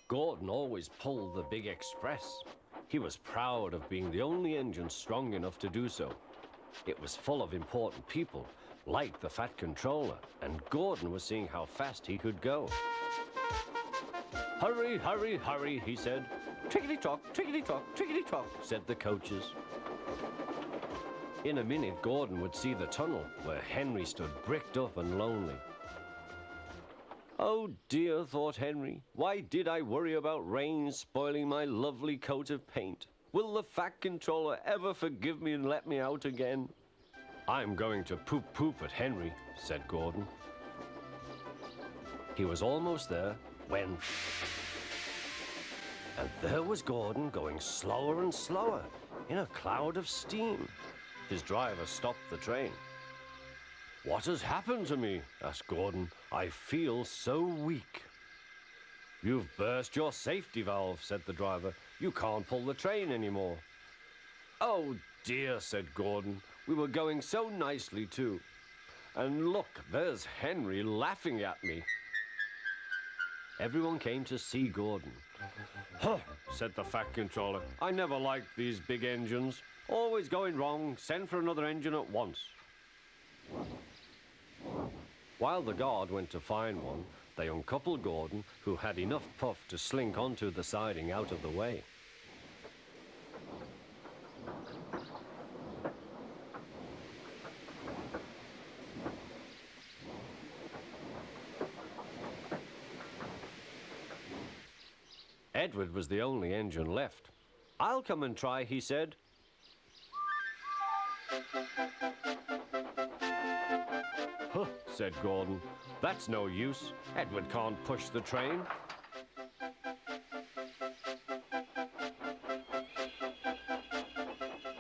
Gordon always pulled the big express. He was proud of being the only engine strong enough to do so. It was full of important people, like the Fat Controller, and Gordon was seeing how fast he could go. "Hurry, hurry, hurry," he said. "Trickety-tock, trickety-tock, trickety-tock," said the coaches. In a minute, Gordon would see the tunnel where Henry stood bricked up and lonely. "Oh dear," thought Henry, "why did I worry about rain spoiling my lovely coat of paint? Will the Fat Controller ever forgive me and let me out again?" "I'm going to poop at Henry," said Gordon. He was almost there when... And there was Gordon going slower and slower in a cloud of steam. His driver stopped the train. "What has happened to me?" asked Gordon. "I feel so weak." "You've burst your safety valve," said the driver. "You can't pull the train anymore." "Oh dear," said Gordon. "We were going so nicely too. And look, there's Henry laughing at me." Everyone came to see Gordon. "Huh," said the Fat Controller. "I never liked these big engines. Always going wrong. Send for another engine at once." While the guard went to find one, they uncoupled Gordon, who had enough puff to slink onto the siding out of the way. Edward was the only engine left. "I'll come and try," he said. "Huh," said Gordon. "That's no use. Edward can't push the train."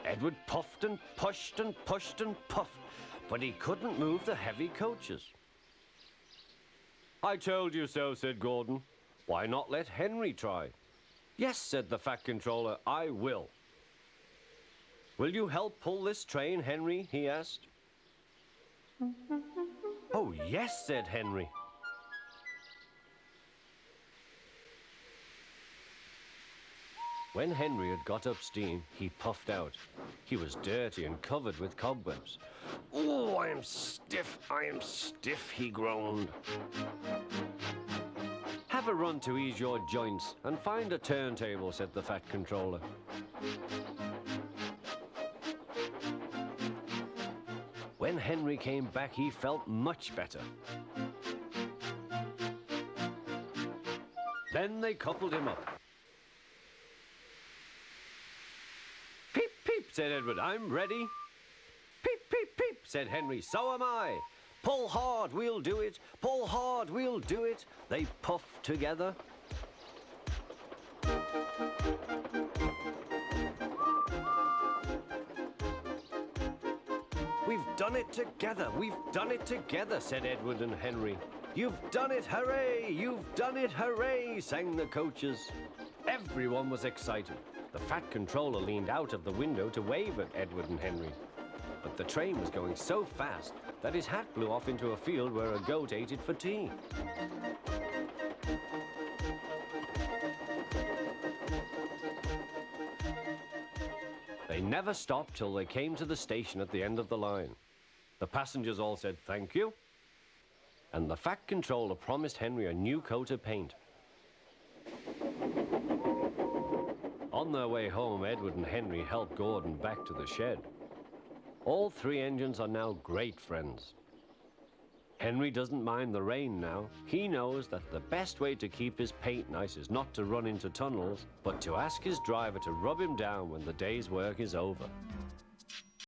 Edward puffed and pushed and pushed and puffed, but he couldn't move the heavy coaches. "I told you so," said Gordon. "Why not let Henry try?" "Yes," said the Fat Controller, "I will." "Will you help pull this train, Henry?" he asked. "Oh, yes," said Henry. When Henry had got up steam, he puffed out. He was dirty and covered with cobwebs. "Oh, I am stiff," he groaned. "Have a run to ease your joints and find a turntable," said the Fat Controller. When Henry came back, he felt much better. Then they coupled him up. "Peep, peep," said Edward, "I'm ready." "Peep, peep, peep," said Henry, "so am I." "Pull hard, we'll do it. Pull hard, we'll do it." They puffed together. "We've done it together, we've done it together," said Edward and Henry. "You've done it, hooray! You've done it, hooray!" sang the coaches. Everyone was excited. The Fat Controller leaned out of the window to wave at Edward and Henry. But the train was going so fast that his hat blew off into a field where a goat ate it for tea. They never stopped till they came to the station at the end of the line. The passengers all said thank you, and the Fat Controller promised Henry a new coat of paint. On their way home, Edward and Henry helped Gordon back to the shed. All three engines are now great friends. Henry doesn't mind the rain now. He knows that the best way to keep his paint nice is not to run into tunnels, but to ask his driver to rub him down when the day's work is over.